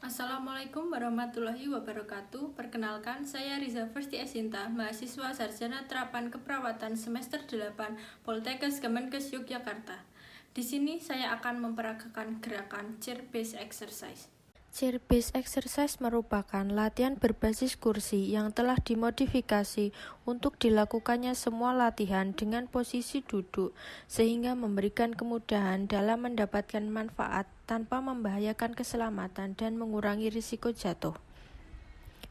Assalamualaikum warahmatullahi wabarakatuh. Perkenalkan, saya Riza Firsti Esinta, mahasiswa Sarjana Terapan Keperawatan semester 8 Poltekkes Kemenkes Yogyakarta. Di sini saya akan memperagakan gerakan chair based exercise. Chair based exercise merupakan latihan berbasis kursi yang telah dimodifikasi untuk dilakukannya semua latihan dengan posisi duduk, sehingga memberikan kemudahan dalam mendapatkan manfaat tanpa membahayakan keselamatan dan mengurangi risiko jatuh.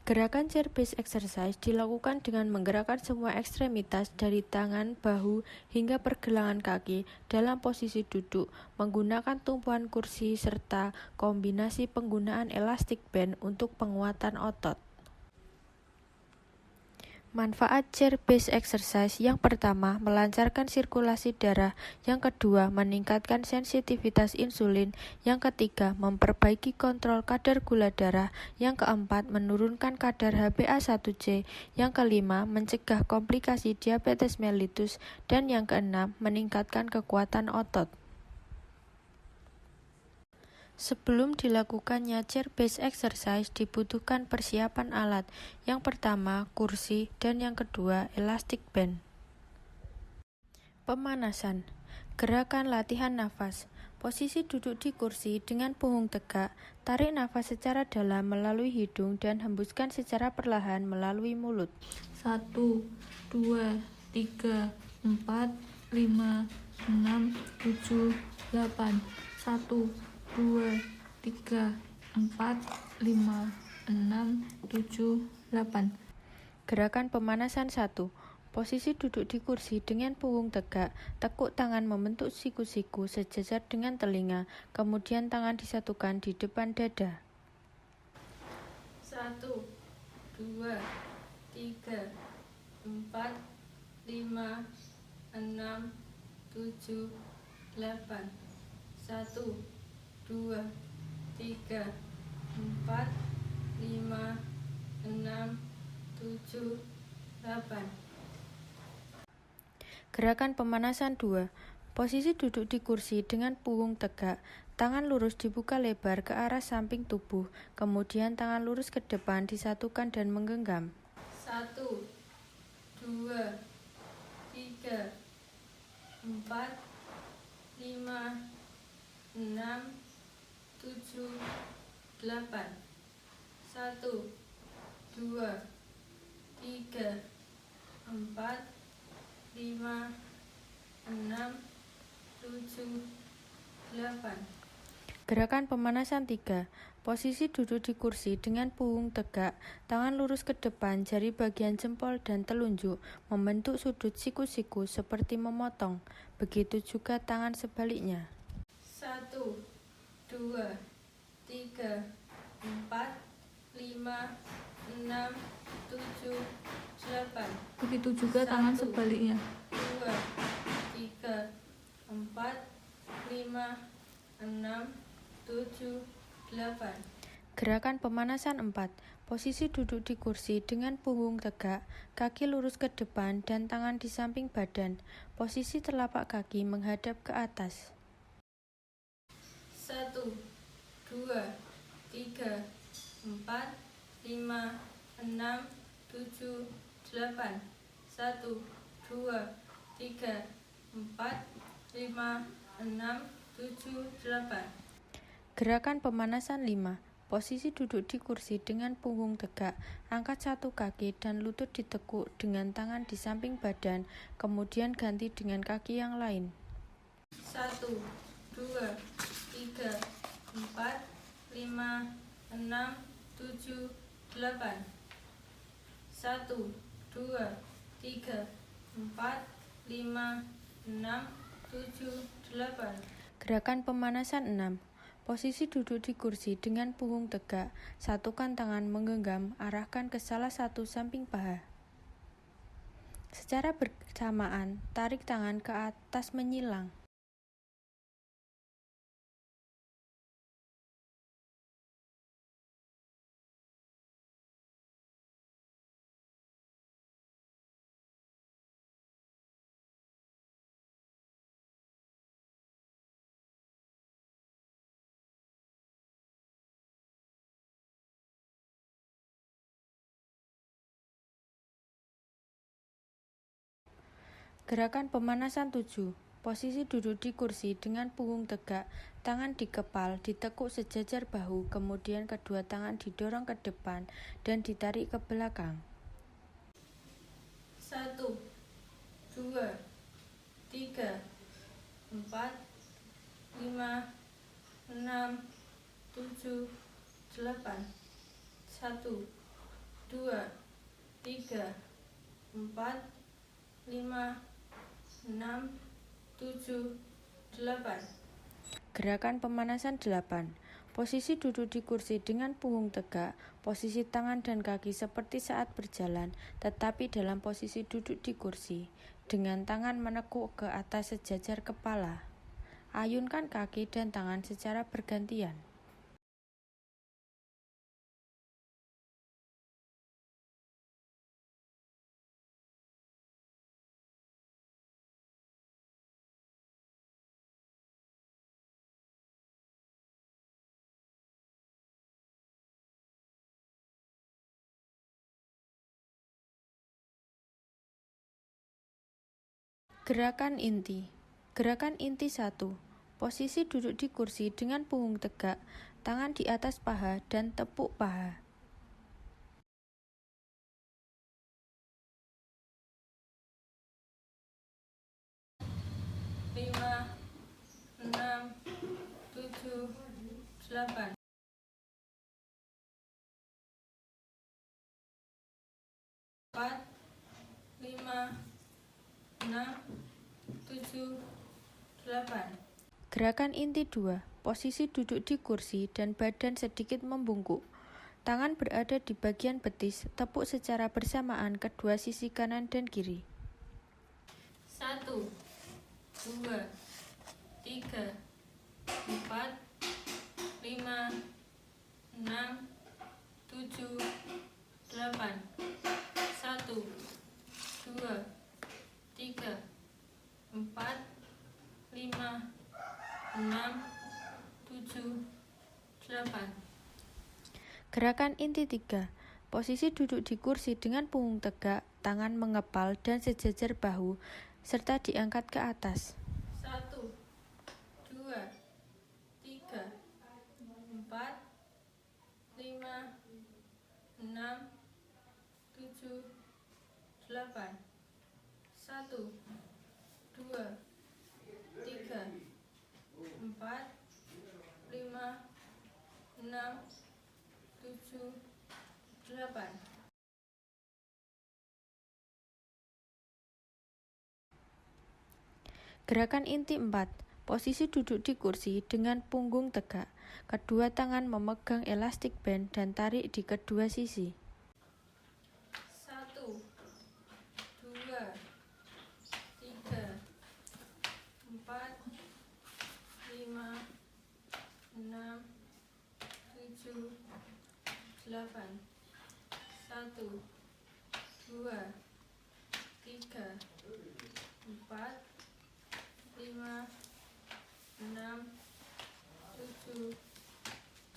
Gerakan chair based exercise dilakukan dengan menggerakkan semua ekstremitas dari tangan, bahu, hingga pergelangan kaki dalam posisi duduk, menggunakan tumpuan kursi serta kombinasi penggunaan elastic band untuk penguatan otot. Manfaat chair based exercise: yang pertama, melancarkan sirkulasi darah; yang kedua, meningkatkan sensitivitas insulin; yang ketiga, memperbaiki kontrol kadar gula darah; yang keempat, menurunkan kadar HbA1c; yang kelima, mencegah komplikasi diabetes mellitus; dan yang keenam, meningkatkan kekuatan otot. Sebelum dilakukannya chair based exercise, dibutuhkan persiapan alat. Yang pertama, kursi, dan yang kedua, elastic band. Pemanasan. Gerakan latihan nafas. Posisi duduk di kursi dengan punggung tegak. Tarik nafas secara dalam melalui hidung dan hembuskan secara perlahan melalui mulut. 1, 2, 3, 4, 5, 6, 7, 8. 1, 2, 3, 4, 5, 6, 7, 8. Gerakan pemanasan 1. Posisi duduk di kursi dengan punggung tegak, tekuk tangan membentuk siku-siku sejajar dengan telinga, kemudian tangan disatukan di depan dada. 1, 2, 3, 4, 5, 6, 7, 8. 1, 2, 3, 4, 5, 6, 7, 8. Gerakan pemanasan 2. Posisi duduk di kursi dengan punggung tegak, tangan lurus dibuka lebar ke arah samping tubuh, kemudian tangan lurus ke depan disatukan dan menggenggam. 1, 2, 3, 4, 5, 6, 7, 8. 1, 2, 3, 4, 5, 6, 7, 8. Gerakan pemanasan 3. Posisi duduk di kursi dengan punggung tegak, tangan lurus ke depan, jari bagian jempol dan telunjuk membentuk sudut siku-siku seperti memotong. Begitu juga tangan sebaliknya. 1, 2, 3, 4, 5, 6, 7, 8. Begitu juga tangan 1, sebaliknya. 2, 3, 4, 5, 6, 7, 8. Gerakan pemanasan 4. Posisi duduk di kursi dengan punggung tegak, kaki lurus ke depan dan tangan di samping badan. Posisi telapak kaki menghadap ke atas. 1, 2, 3, 4, 5, 6, 7, 8. 1, 2, 3, 4, 5, 6, 7, 8. Gerakan pemanasan 5. Posisi duduk di kursi dengan punggung tegak, angkat satu kaki dan lutut ditekuk dengan tangan di samping badan, kemudian ganti dengan kaki yang lain. 1, 2, 3, 4, 5, 6, 7, 8. 1, 2, 3, 4, 5, 6, 7, 8. Gerakan pemanasan 6. Posisi duduk di kursi dengan punggung tegak, satukan tangan menggenggam, arahkan ke salah satu samping paha. Secara bersamaan, tarik tangan ke atas menyilang. Gerakan pemanasan 7. Posisi duduk di kursi dengan punggung tegak, tangan di kepal, ditekuk sejajar bahu, kemudian kedua tangan didorong ke depan dan ditarik ke belakang. 1, 2, 3, 4, 5, 6, 7, 8. 1, 2, 3, 4, 5, 6, 7, 8. Gerakan pemanasan 8. Posisi duduk di kursi dengan punggung tegak, posisi tangan dan kaki seperti saat berjalan, tetapi dalam posisi duduk di kursi, dengan tangan menekuk ke atas sejajar kepala. Ayunkan kaki dan tangan secara bergantian. Gerakan inti. Gerakan inti 1. Posisi duduk di kursi dengan punggung tegak, tangan di atas paha dan tepuk paha. 5, 6, 7, 8. 4, 5, 6, 7, 8. Gerakan inti 2. Posisi duduk di kursi dan badan sedikit membungkuk. Tangan berada di bagian betis, tepuk secara bersamaan kedua sisi kanan dan kiri. 1, 2, 3, 4, 5, 6, 7, 8. 1, 2, 3, 4, 5, 6, 7, 8. Gerakan inti 3. Posisi duduk di kursi dengan punggung tegak, tangan mengepal dan sejajar bahu, serta diangkat ke atas. 1, 2, 3, 4, 5, 6, 7, 8. 1, 2, 3, 4, 5, 6, 7, 8. Gerakan inti 4. Posisi duduk di kursi dengan punggung tegak. Kedua tangan memegang elastik band dan tarik di kedua sisi. 1, 2, 3, 4, 5, 6, 7, 8. 1, 2, 3, 4, 5, 6, 7,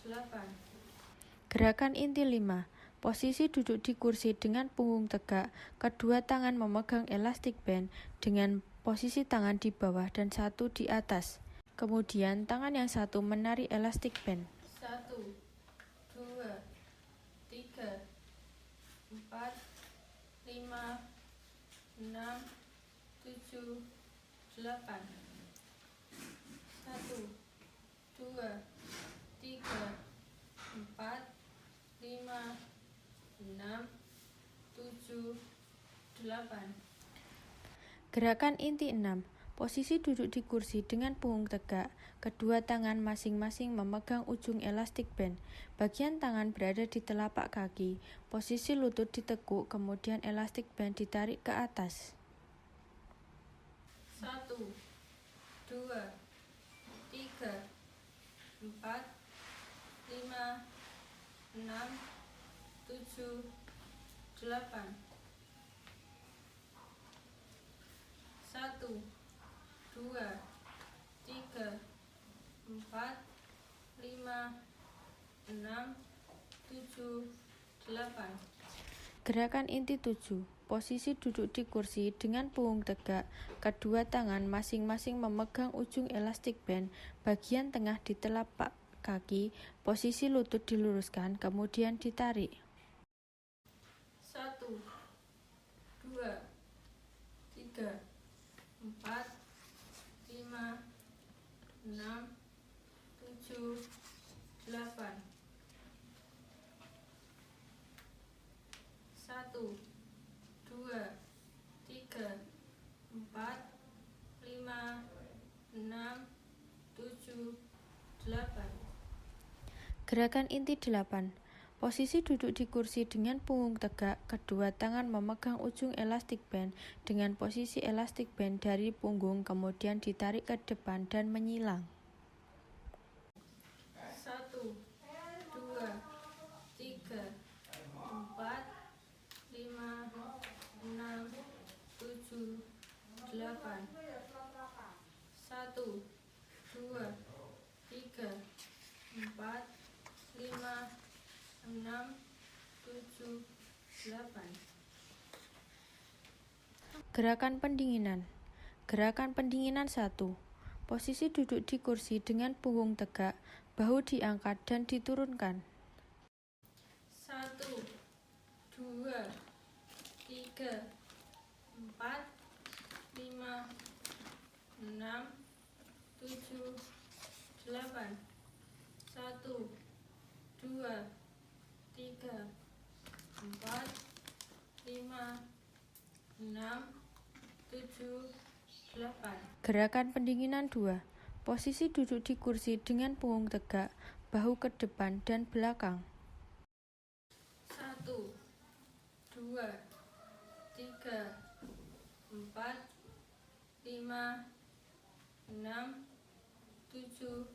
8. Gerakan inti 5. Posisi duduk di kursi dengan punggung tegak, kedua tangan memegang elastik band dengan posisi tangan di bawah dan satu di atas. Kemudian tangan yang satu menarik elastik band. 1, 2, 3, 4, 5, 6, 7, 8. 1, 2, 3, 4, 5, 6, 7, 8. Gerakan inti 6. Posisi duduk di kursi dengan punggung tegak, kedua tangan masing-masing memegang ujung elastik band. Bagian tangan berada di telapak kaki, posisi lutut ditekuk, kemudian elastik band ditarik ke atas. 1, 2, 3, 4, 5, 6, 7, 8. 1, 2, 3, 4, 5, 6, 7, 8. Gerakan inti 7. posisi duduk di kursi dengan punggung tegak, kedua tangan masing-masing memegang ujung elastik band bagian tengah di telapak kaki, posisi lutut diluruskan, kemudian ditarik. 1, 2, 3, 4, 5, 6, 7, 8. 1, 2, 3, 4, 5, 6, 7, 8. Gerakan inti 8. Posisi duduk di kursi dengan punggung tegak, kedua tangan memegang ujung elastik band dengan posisi elastik band dari punggung kemudian ditarik ke depan dan menyilang. 1, 2, 3, 4, 5, 6, 7, 8. 1, 2, 3, 4, 5, 6, 7, 8. Gerakan pendinginan. Gerakan pendinginan 1. Posisi duduk di kursi dengan punggung tegak, bahu diangkat dan diturunkan. 1, 2, 3, 4, 5, 6, 7, 8. 1, 2, 3, 4, 5, 6, 7, 8. Gerakan pendinginan 2. Posisi duduk di kursi dengan punggung tegak, bahu ke depan dan belakang. 1, 2, 3, 4, 5, 6, 7,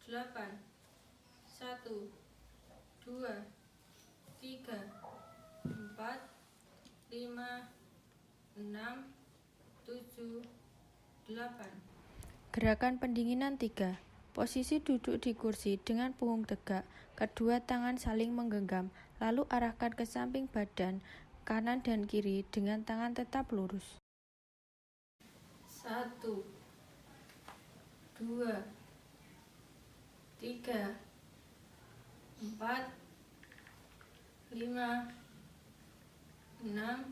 8. 1, 2, 3, 4, 5, 6, 7, 8. Gerakan pendinginan 3. Posisi duduk di kursi dengan punggung tegak, kedua tangan saling menggenggam, lalu arahkan ke samping badan, kanan dan kiri dengan tangan tetap lurus. 1, 2, 3, 4, 5, 6,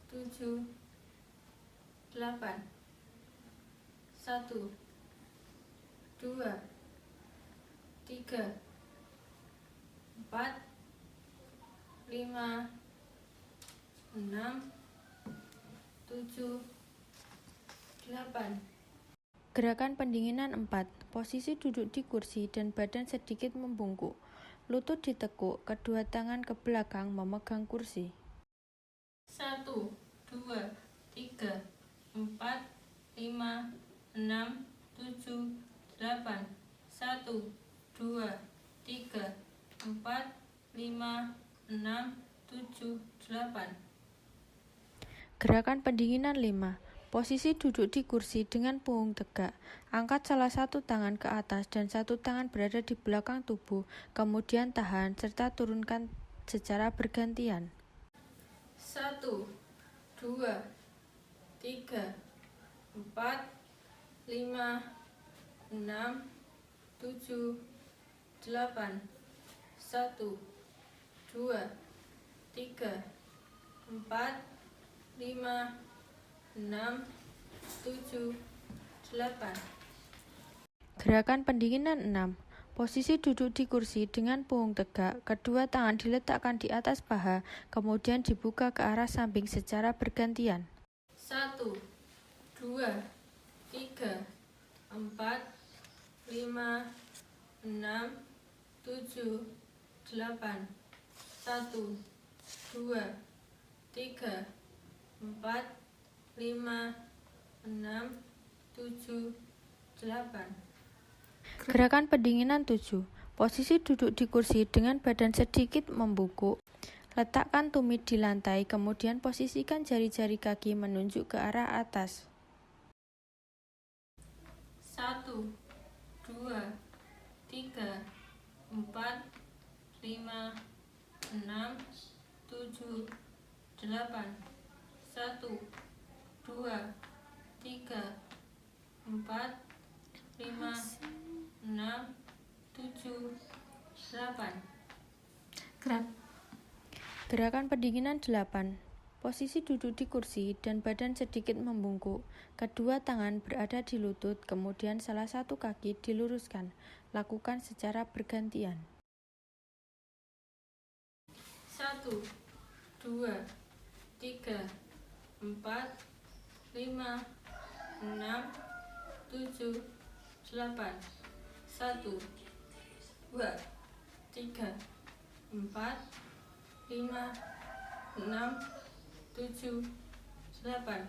7, 8. 1, 2, 3, 4, 5, 6, 7, 8. Gerakan pendinginan 4. Posisi duduk di kursi dan badan sedikit membungkuk. Lutut ditekuk, kedua tangan ke belakang memegang kursi. 1, 2, 3, 4, 5, 6, 7, 8. 1, 2, 3, 4, 5, 6, 7, 8. Gerakan pendinginan 5. Posisi duduk di kursi dengan punggung tegak. Angkat salah satu tangan ke atas dan satu tangan berada di belakang tubuh, kemudian tahan serta turunkan secara bergantian. 1, 2, 3, 4, 5, 6, 7, 8. 1, 2, 3, 4, 5, 6, 7, 8. Gerakan pendinginan 6. Posisi duduk di kursi dengan punggung tegak, kedua tangan diletakkan di atas paha, kemudian dibuka ke arah samping secara bergantian. 1, 2, 3, 4, 5, 6, 7, 8. 1, 2, 3, 4, 5, 6, 7, 8. Gerakan pendinginan 7. Posisi duduk di kursi dengan badan sedikit membungkuk. Letakkan tumit di lantai, kemudian posisikan jari-jari kaki menunjuk ke arah atas. 1, 2, 3, 4, 5, 6, 7, 8. 1, 2, 3, 4, 5, 6, 7, 8. Gerak. Gerakan pendinginan 8. Posisi duduk di kursi dan badan sedikit membungkuk. Kedua tangan berada di lutut, kemudian salah satu kaki diluruskan. Lakukan secara bergantian. 1, 2, 3, 4, 5, 6, 7, 8. 1, 2, 3, 4, 5, 6, 7, 8.